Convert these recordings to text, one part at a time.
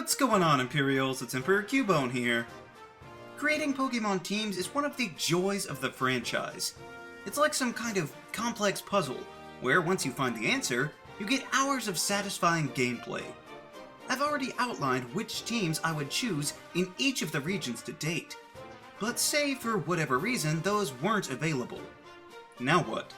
What's going on, Imperials? It's Emperor Cubone here. Creating Pokemon teams is one of the joys of the franchise. It's like some kind of complex puzzle, where once you find the answer, you get hours of satisfying gameplay. I've already outlined which teams I would choose in each of the regions to date, but say for whatever reason those weren't available. Now what?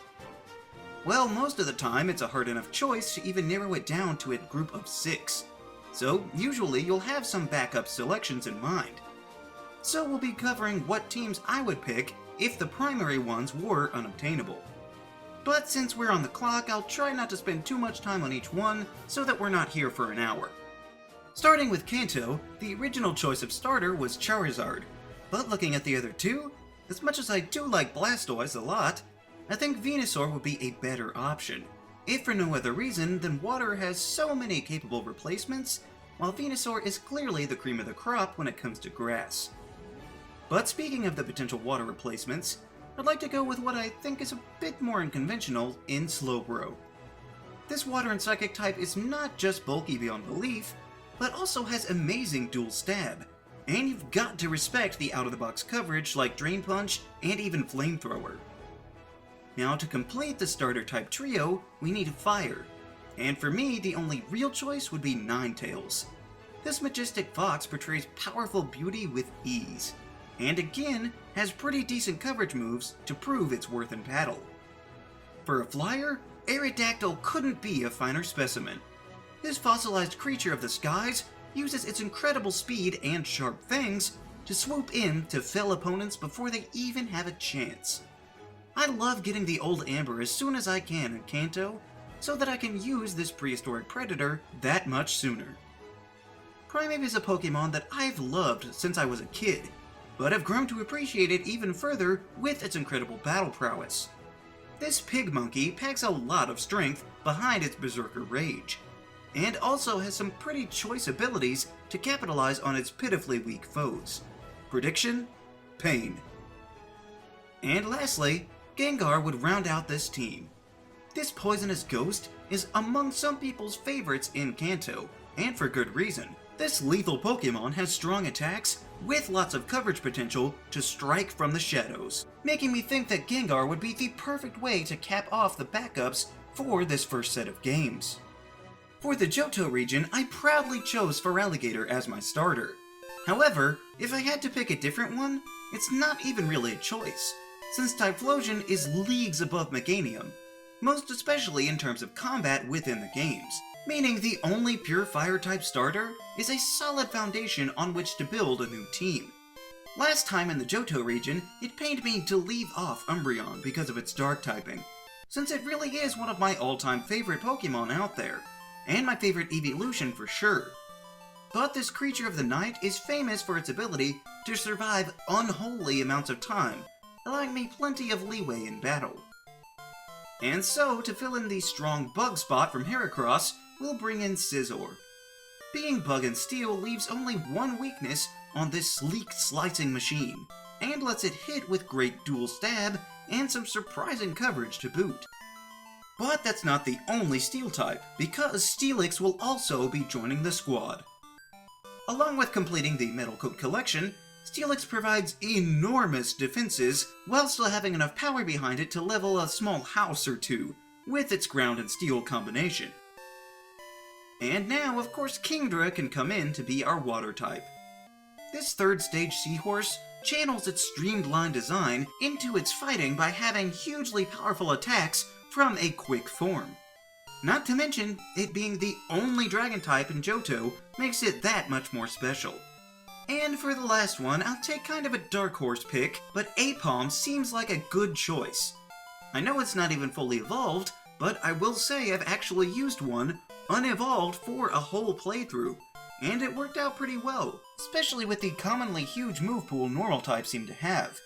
Well, most of the time it's a hard enough choice to even narrow it down to a group of 6. So usually you'll have some backup selections in mind. So we'll be covering what teams I would pick if the primary ones were unobtainable. But since we're on the clock, I'll try not to spend too much time on each one so that we're not here for an hour. Starting with Kanto, the original choice of starter was Charizard, but looking at the other two, as much as I do like Blastoise a lot, I think Venusaur would be a better option. If for no other reason than water has so many capable replacements, while Venusaur is clearly the cream of the crop when it comes to grass. But speaking of the potential water replacements, I'd like to go with what I think is a bit more unconventional in Slowbro. This water and psychic type is not just bulky beyond belief, but also has amazing dual stab, and you've got to respect the out-of-the-box coverage like Drain Punch and even Flamethrower. Now to complete the starter type trio, we need Fire, and for me the only real choice would be Ninetales. This majestic fox portrays powerful beauty with ease, and again has pretty decent coverage moves to prove its worth in battle. For a flyer, Aerodactyl couldn't be a finer specimen. This fossilized creature of the skies uses its incredible speed and sharp fangs to swoop in to fell opponents before they even have a chance. I love getting the old Amber as soon as I can in Kanto, so that I can use this prehistoric predator that much sooner. Primeape is a Pokemon that I've loved since I was a kid, but have grown to appreciate it even further with its incredible battle prowess. This pig monkey packs a lot of strength behind its berserker rage, and also has some pretty choice abilities to capitalize on its pitifully weak foes. Prediction? Pain. And lastly, Gengar would round out this team. This poisonous ghost is among some people's favorites in Kanto, and for good reason. This lethal Pokemon has strong attacks with lots of coverage potential to strike from the shadows, making me think that Gengar would be the perfect way to cap off the backups for this first set of games. For the Johto region, I proudly chose Feraligatr as my starter. However, if I had to pick a different one, it's not even really a choice, since Typhlosion is leagues above Meganium, most especially in terms of combat within the games, meaning the only pure fire-type starter is a solid foundation on which to build a new team. Last time in the Johto region, it pained me to leave off Umbreon because of its dark typing, since it really is one of my all-time favorite Pokemon out there, and my favorite evolution for sure. But this creature of the night is famous for its ability to survive unholy amounts of time, allowing me plenty of leeway in battle. And so, to fill in the strong bug spot from Heracross, we'll bring in Scizor. Being Bug and Steel leaves only one weakness on this sleek slicing machine, and lets it hit with great dual stab and some surprising coverage to boot. But that's not the only Steel type, because Steelix will also be joining the squad. Along with completing the Metal Coat collection, Steelix provides enormous defenses while still having enough power behind it to level a small house or two with its ground and steel combination. And now, of course, Kingdra can come in to be our water type. This third stage seahorse channels its streamlined design into its fighting by having hugely powerful attacks from a quick form. Not to mention, it being the only dragon type in Johto makes it that much more special. And for the last one, I'll take kind of a dark horse pick, but Aipom seems like a good choice. I know it's not even fully evolved, but I will say I've actually used one unevolved for a whole playthrough, and it worked out pretty well, especially with the commonly huge move pool normal types seem to have.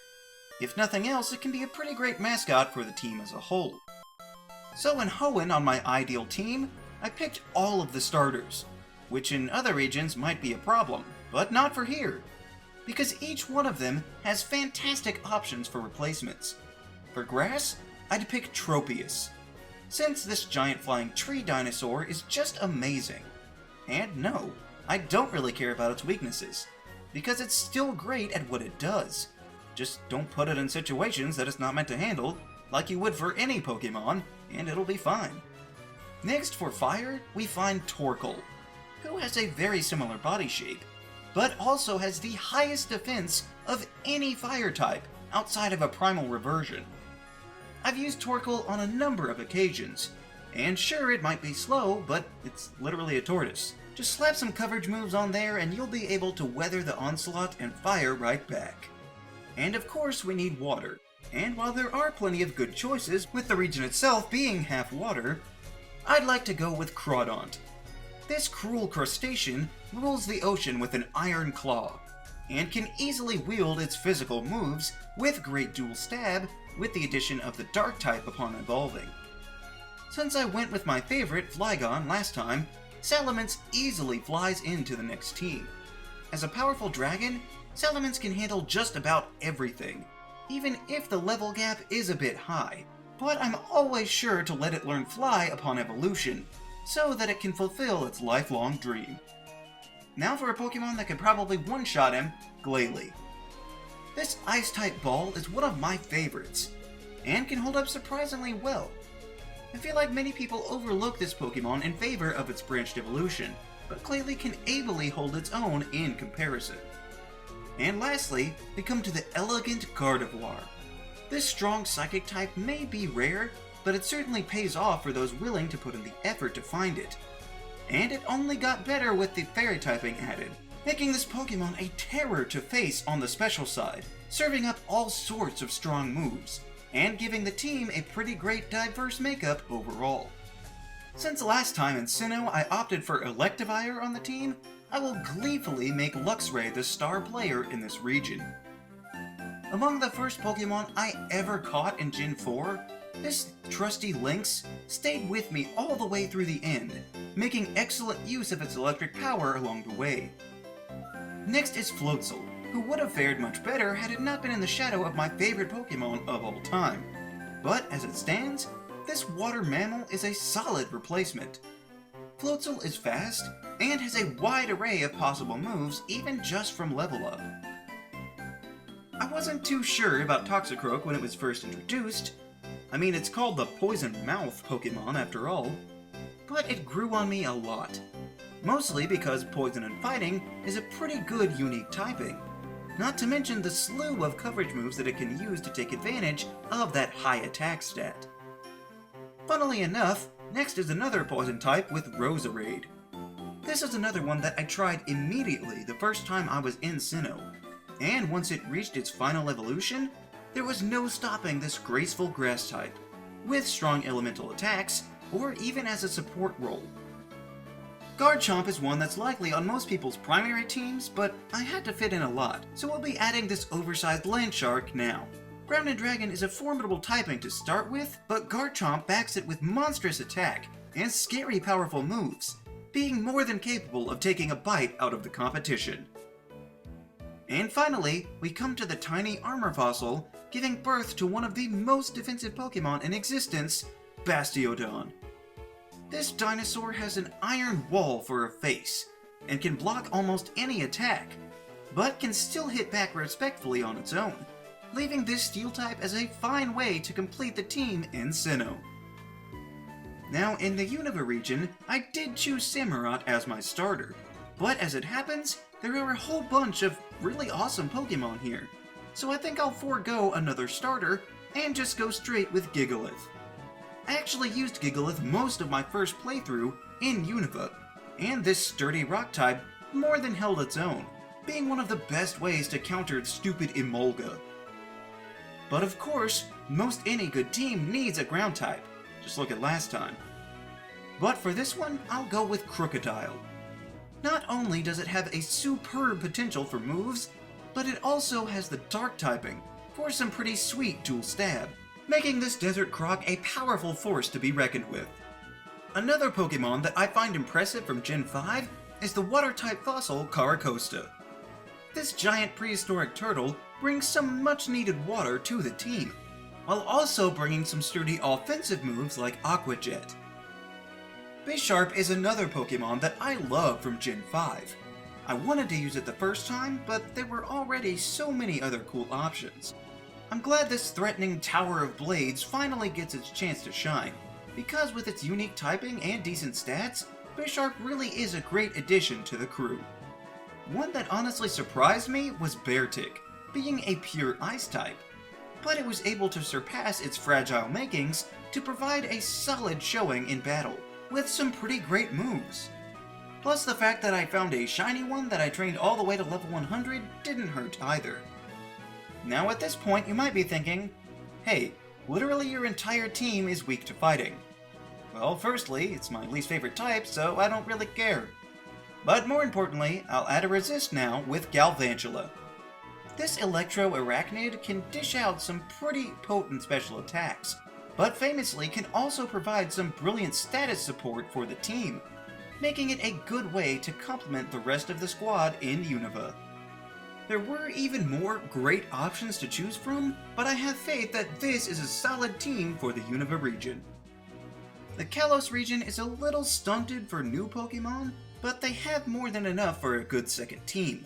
If nothing else, it can be a pretty great mascot for the team as a whole. So in Hoenn on my ideal team, I picked all of the starters, which in other regions might be a problem, but not for here, because each one of them has fantastic options for replacements. For grass, I'd pick Tropius, since this giant flying tree dinosaur is just amazing. And no, I don't really care about its weaknesses, because it's still great at what it does. Just don't put it in situations that it's not meant to handle, like you would for any Pokemon, and it'll be fine. Next, for fire, we find Torkoal, who has a very similar body shape, but also has the highest defense of any fire type outside of a primal reversion. I've used Torkoal on a number of occasions, and sure, it might be slow, but it's literally a tortoise. Just slap some coverage moves on there and you'll be able to weather the onslaught and fire right back. And of course we need water, and while there are plenty of good choices, with the region itself being half water, I'd like to go with Crawdaunt. This cruel crustacean rules the ocean with an iron claw, and can easily wield its physical moves with great dual stab with the addition of the dark type upon evolving. Since I went with my favorite, Flygon, last time, Salamence easily flies into the next team. As a powerful dragon, Salamence can handle just about everything, even if the level gap is a bit high, but I'm always sure to let it learn Fly upon evolution, so that it can fulfill its lifelong dream. Now for a Pokemon that could probably one-shot him, Glalie. This Ice-type ball is one of my favorites, and can hold up surprisingly well. I feel like many people overlook this Pokemon in favor of its branched evolution, but Glalie can ably hold its own in comparison. And lastly, we come to the elegant Gardevoir. This strong psychic type may be rare, but it certainly pays off for those willing to put in the effort to find it. And it only got better with the fairy typing added, making this Pokemon a terror to face on the special side, serving up all sorts of strong moves, and giving the team a pretty great diverse makeup overall. Since last time in Sinnoh I opted for Electivire on the team, I will gleefully make Luxray the star player in this region. Among the first Pokemon I ever caught in Gen 4, this trusty Lynx stayed with me all the way through the end, making excellent use of its electric power along the way. Next is Floatzel, who would have fared much better had it not been in the shadow of my favorite Pokemon of all time. But as it stands, this water mammal is a solid replacement. Floatzel is fast, and has a wide array of possible moves even just from level up. I wasn't too sure about Toxicroak when it was first introduced. I mean, it's called the Poison Mouth Pokemon after all, but it grew on me a lot. Mostly because Poison and Fighting is a pretty good unique typing, not to mention the slew of coverage moves that it can use to take advantage of that high attack stat. Funnily enough, next is another Poison type with Roserade. This is another one that I tried immediately the first time I was in Sinnoh, and once it reached its final evolution, there was no stopping this graceful grass type, with strong elemental attacks, or even as a support role. Garchomp is one that's likely on most people's primary teams, but I had to fit in a lot, so we'll be adding this oversized land shark now. Ground and Dragon is a formidable typing to start with, but Garchomp backs it with monstrous attack and scary powerful moves, being more than capable of taking a bite out of the competition. And finally, we come to the tiny armor fossil, giving birth to one of the most defensive Pokemon in existence, Bastiodon. This dinosaur has an iron wall for a face, and can block almost any attack, but can still hit back respectfully on its own, leaving this steel type as a fine way to complete the team in Sinnoh. Now, in the Unova region, I did choose Samurott as my starter, but as it happens, there are a whole bunch of really awesome Pokemon here, so I think I'll forego another starter and just go straight with Gigalith. I actually used Gigalith most of my first playthrough in Unova, and this sturdy rock type more than held its own, being one of the best ways to counter stupid Emolga. But of course, most any good team needs a ground type, just look at last time. But for this one, I'll go with Crocodile. Not only does it have a superb potential for moves, but it also has the dark typing for some pretty sweet dual stab, making this Desert Croc a powerful force to be reckoned with. Another Pokemon that I find impressive from Gen 5 is the water-type fossil Caracosta. This giant prehistoric turtle brings some much-needed water to the team, while also bringing some sturdy offensive moves like Aqua Jet. Bisharp is another Pokemon that I love from Gen 5. I wanted to use it the first time, but there were already so many other cool options. I'm glad this threatening Tower of Blades finally gets its chance to shine, because with its unique typing and decent stats, Bisharp really is a great addition to the crew. One that honestly surprised me was Beartic, being a pure Ice type, but it was able to surpass its fragile makings to provide a solid showing in battle, with some pretty great moves. Plus the fact that I found a shiny one that I trained all the way to level 100 didn't hurt either. Now at this point you might be thinking, hey, literally your entire team is weak to fighting. Well, firstly, it's my least favorite type, so I don't really care. But more importantly, I'll add a resist now with Galvantula. This Electro Arachnid can dish out some pretty potent special attacks, but famously can also provide some brilliant status support for the team, making it a good way to complement the rest of the squad in Unova. There were even more great options to choose from, but I have faith that this is a solid team for the Unova region. The Kalos region is a little stunted for new Pokemon, but they have more than enough for a good second team.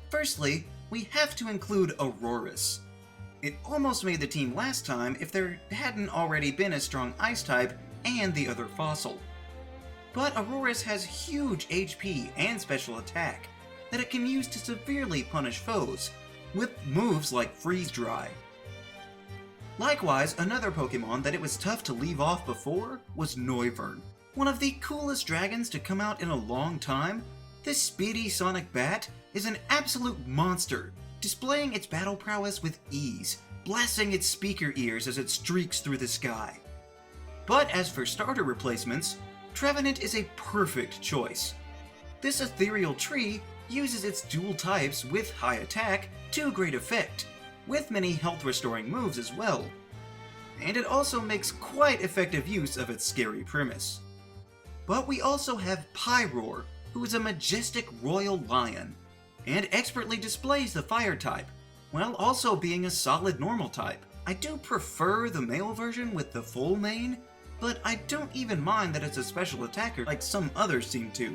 Firstly, we have to include Aurorus. It almost made the team last time if there hadn't already been a strong Ice type and the other fossil. But Aurorus has huge HP and special attack that it can use to severely punish foes, with moves like Freeze Dry. Likewise, another Pokemon that it was tough to leave off before was Noivern. One of the coolest dragons to come out in a long time, this speedy sonic bat is an absolute monster, displaying its battle prowess with ease, blasting its speaker ears as it streaks through the sky. But as for starter replacements, Trevenant is a perfect choice. This ethereal tree uses its dual types with high attack to great effect, with many health restoring moves as well. And it also makes quite effective use of its scary premise. But we also have Pyroar, who is a majestic royal lion, and expertly displays the fire type, while also being a solid normal type. I do prefer the male version with the full mane, but I don't even mind that it's a special attacker like some others seem to.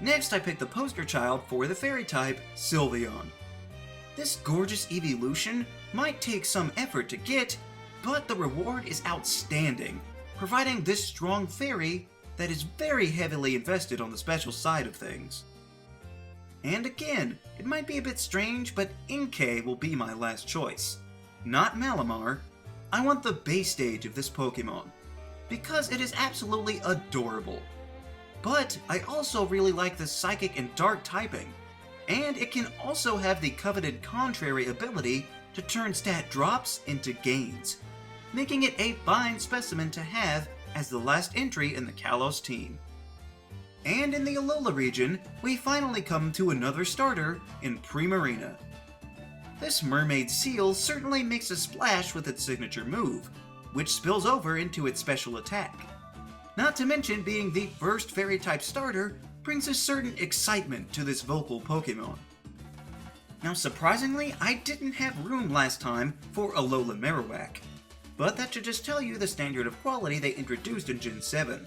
Next I picked the poster child for the fairy type, Sylveon. This gorgeous evolution might take some effort to get, but the reward is outstanding, providing this strong fairy that is very heavily invested on the special side of things. And again, it might be a bit strange, but Inkay will be my last choice. Not Malamar. I want the base stage of this Pokemon, because it is absolutely adorable. But I also really like the Psychic and Dark typing, and it can also have the coveted Contrary ability to turn stat drops into gains, making it a fine specimen to have as the last entry in the Kalos team. And in the Alola region, we finally come to another starter in Primarina. This mermaid seal certainly makes a splash with its signature move, which spills over into its special attack. Not to mention being the first fairy-type starter brings a certain excitement to this vocal Pokemon. Now surprisingly, I didn't have room last time for Alola Marowak, but that should just tell you the standard of quality they introduced in Gen 7.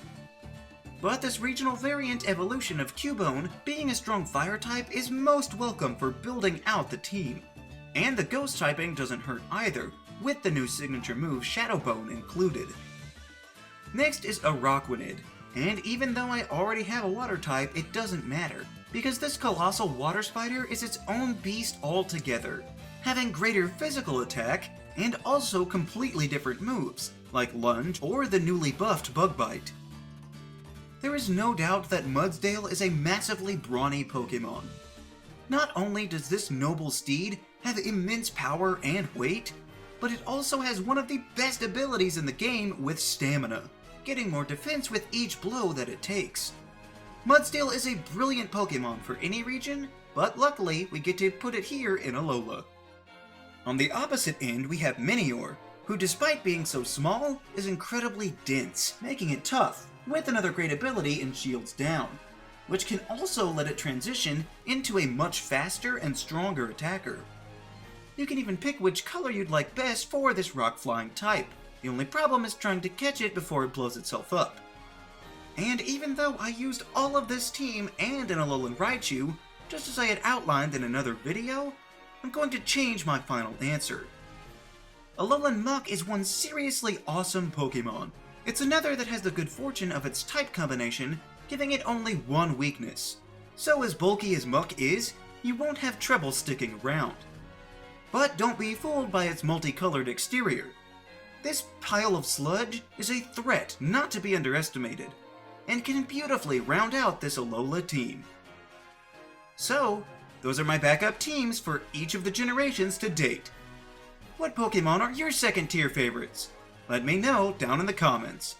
But this regional variant evolution of Cubone, being a strong fire type, is most welcome for building out the team. And the ghost typing doesn't hurt either, with the new signature move Shadow Bone included. Next is Araquanid, and even though I already have a water type, it doesn't matter, because this colossal water spider is its own beast altogether, having greater physical attack and also completely different moves, like Lunge or the newly buffed Bug Bite. There is no doubt that Mudsdale is a massively brawny Pokemon. Not only does this noble steed have immense power and weight, but it also has one of the best abilities in the game with stamina, getting more defense with each blow that it takes. Mudsdale is a brilliant Pokemon for any region, but luckily we get to put it here in Alola. On the opposite end we have Minior, who despite being so small, is incredibly dense, making it tough, with another great ability in Shields Down, which can also let it transition into a much faster and stronger attacker. You can even pick which color you'd like best for this rock-flying type. The only problem is trying to catch it before it blows itself up. And even though I used all of this team and an Alolan Raichu, just as I had outlined in another video, I'm going to change my final answer. Alolan Muck is one seriously awesome Pokemon. It's another that has the good fortune of its type combination, giving it only one weakness. So as bulky as Muck is, you won't have trouble sticking around. But don't be fooled by its multicolored exterior. This pile of sludge is a threat not to be underestimated, and can beautifully round out this Alola team. So, those are my backup teams for each of the generations to date. What Pokemon are your second tier favorites? Let me know down in the comments.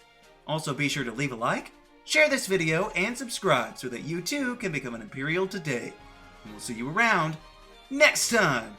Also be sure to leave a like, share this video, and subscribe so that you too can become an Imperial today. And we'll see you around next time!